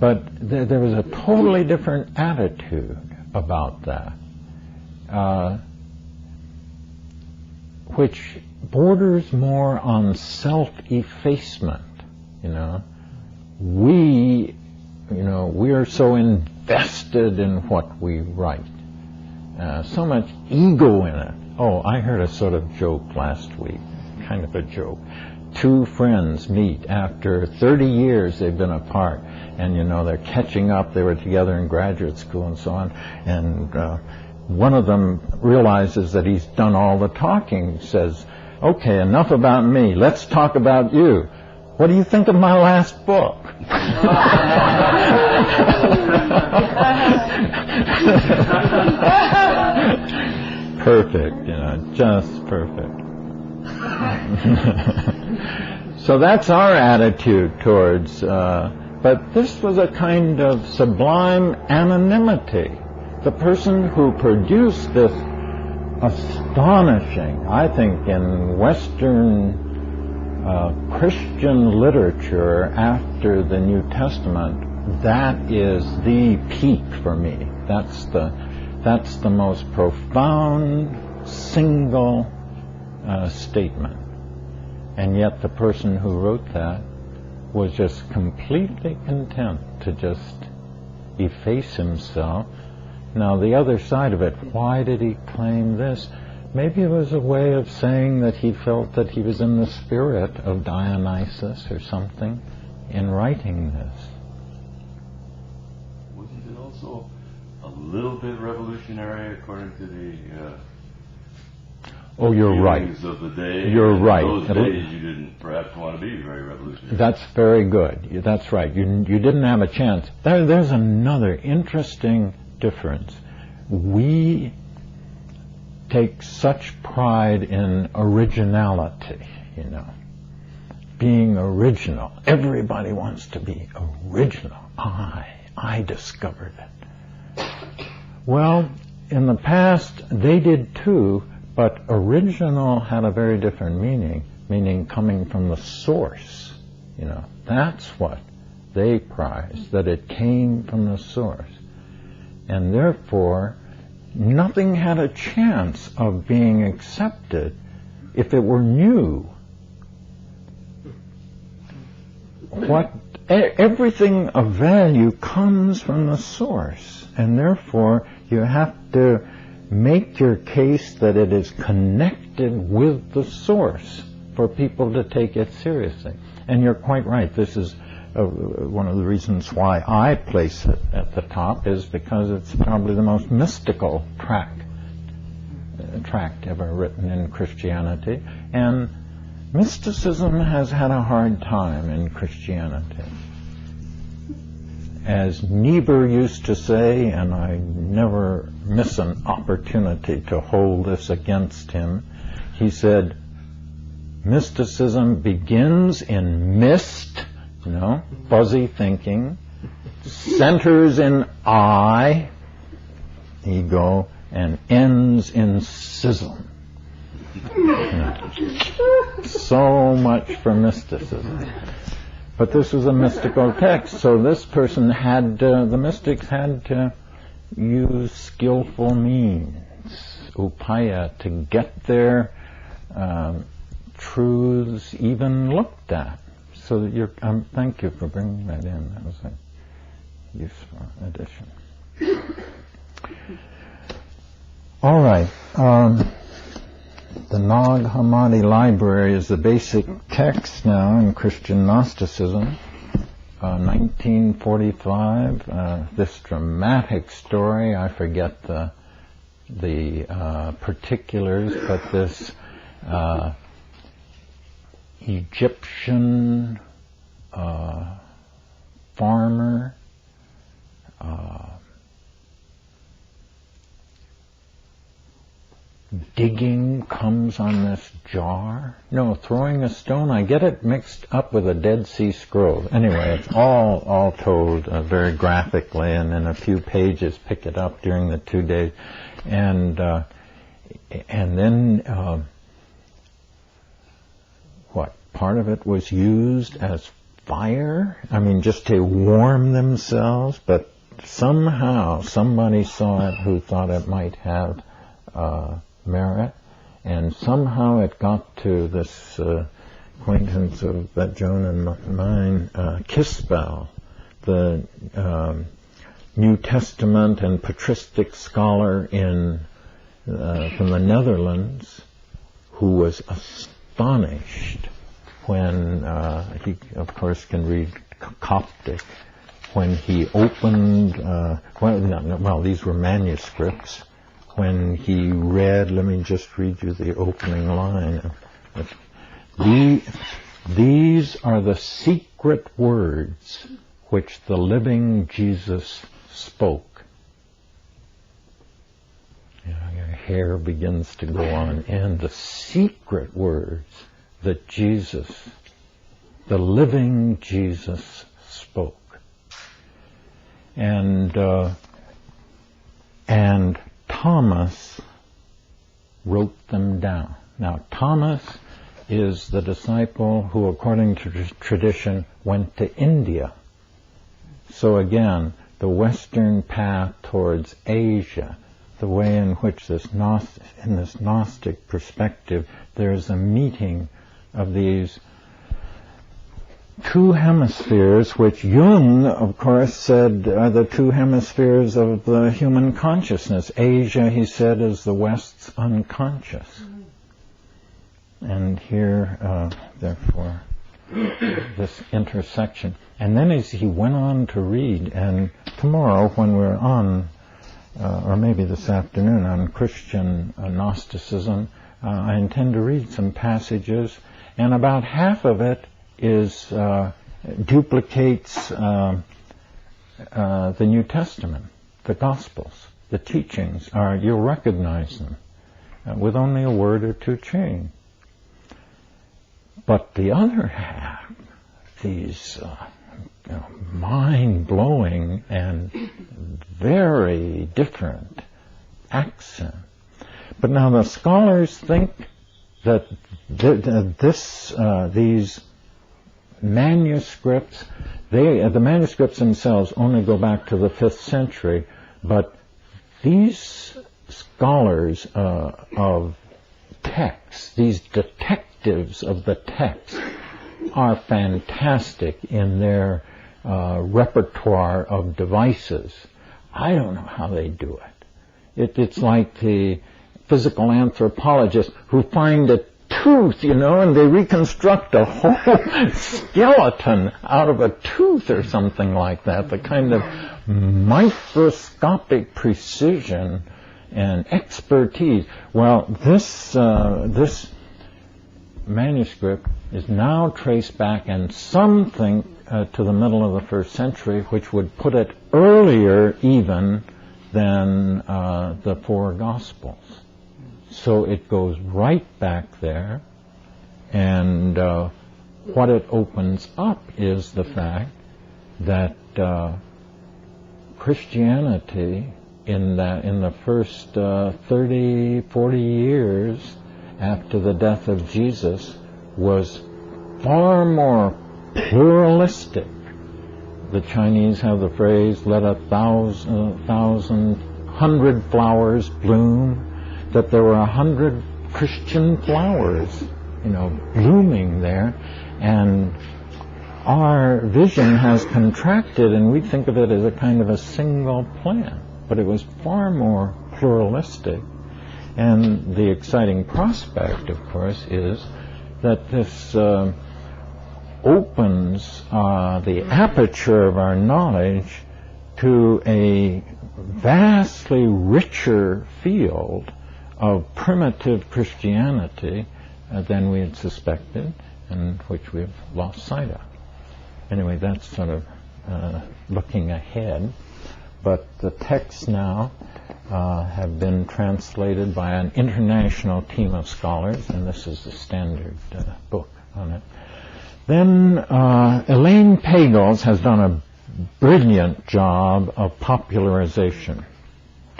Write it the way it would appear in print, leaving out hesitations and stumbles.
But there was a totally different attitude about that, which borders more on self-effacement. We are so invested in what we write, so much ego in it. Oh, I heard a sort of joke last week, kind of a joke. Two friends meet after 30 years they've been apart, and they're catching up. They were together in graduate school and so on, and one of them realizes that he's done all the talking, says, "Okay, enough about me, let's talk about you. What do you think of my last book?" Perfect, just perfect. So that's our attitude towards, but this was a kind of sublime anonymity. The person who produced this astonishing, I think, in Western Christian literature after the New Testament, that is the peak for me. That's the most profound single statement. And yet the person who wrote that was just completely content to just efface himself. Now the other side of it, why did he claim this? Maybe it was a way of saying that he felt that he was in the spirit of Dionysus or something in writing this. Wasn't it also a little bit revolutionary according to the oh, you're right. Of the day? You're right. In those days you didn't perhaps want to be very revolutionary. That's very good. That's right. You didn't have a chance. There's another interesting difference. We take such pride in originality, being original. Everybody wants to be original. I discovered it. Well, in the past they did too, but original had a very different meaning coming from the source. That's what they prized, that it came from the source. And therefore, nothing had a chance of being accepted if it were new. Everything of value comes from the source, and therefore you have to make your case that it is connected with the source for people to take it seriously. And you're quite right. This is one of the reasons why I place it at the top, is because it's probably the most mystical tract ever written in Christianity. And mysticism has had a hard time in Christianity. As Niebuhr used to say, and I never miss an opportunity to hold this against him, he said, mysticism begins in mist, fuzzy thinking, centers in I, ego, and ends in schism. So much for mysticism. But this was a mystical text, so this person the mystics had to use skillful means, upaya, to get their truths even looked at. So that thank you for bringing that in. That was a useful addition. All right. The Nag Hammadi Library is the basic text now in Christian Gnosticism. 1945. This dramatic story. I forget the particulars, but this Egyptian farmer digging comes on this jar. No, throwing a stone. I get it mixed up with a Dead Sea Scroll. Anyway, it's all told very graphically, and in a few pages pick it up during the 2 days. And then part of it was used as fire, I mean, just to warm themselves, but somehow somebody saw it who thought it might have merit, and somehow it got to this acquaintance of that Joan and mine, Kisbel, the New Testament and patristic scholar from the Netherlands, who was astonished when he, of course, can read Coptic, when he opened, these were manuscripts, when he read, let me just read you the opening line. These are the secret words which the living Jesus spoke. Your hair begins to go on end. The secret words that Jesus, the living Jesus, spoke. And Thomas wrote them down. Now, Thomas is the disciple who, according to tradition, went to India. So again, the Western path towards Asia, the way in which in this Gnostic perspective, there's a meeting of these two hemispheres, which Jung, of course, said are the two hemispheres of the human consciousness. Asia, he said, is the West's unconscious. And here, therefore, this intersection. And then as he went on to read, and tomorrow when we're on, or maybe this afternoon, on Christian Gnosticism, I intend to read some passages, and about half of it is duplicates the New Testament, the Gospels, the teachings. You'll recognize them with only a word or two change. But the other half, these mind-blowing and very different accent. But now the scholars think that these manuscripts, the manuscripts themselves only go back to the 5th century, but these scholars of text, these detectives of the text, are fantastic in their repertoire of devices. I don't know how they do it. It's like the physical anthropologists who find a tooth, and they reconstruct a whole skeleton out of a tooth or something like that. The kind of microscopic precision and expertise. Well, this manuscript is now traced back, and some think to the middle of the 1st century, which would put it earlier even than the 4 Gospels. So it goes right back there, and what it opens up is the fact that Christianity in the first 30, 40 years after the death of Jesus was far more pluralistic. The Chinese have the phrase, let 1,000 flowers bloom, that there were 100 Christian flowers, blooming there, and our vision has contracted, and we think of it as a kind of a single plant, but it was far more pluralistic. And the exciting prospect, of course, is that this opens the aperture of our knowledge to a vastly richer field of primitive Christianity than we had suspected, and which we've lost sight of. Anyway, that's sort of looking ahead. But the texts now have been translated by an international team of scholars, and this is the standard book on it. Then Elaine Pagels has done a brilliant job of popularization.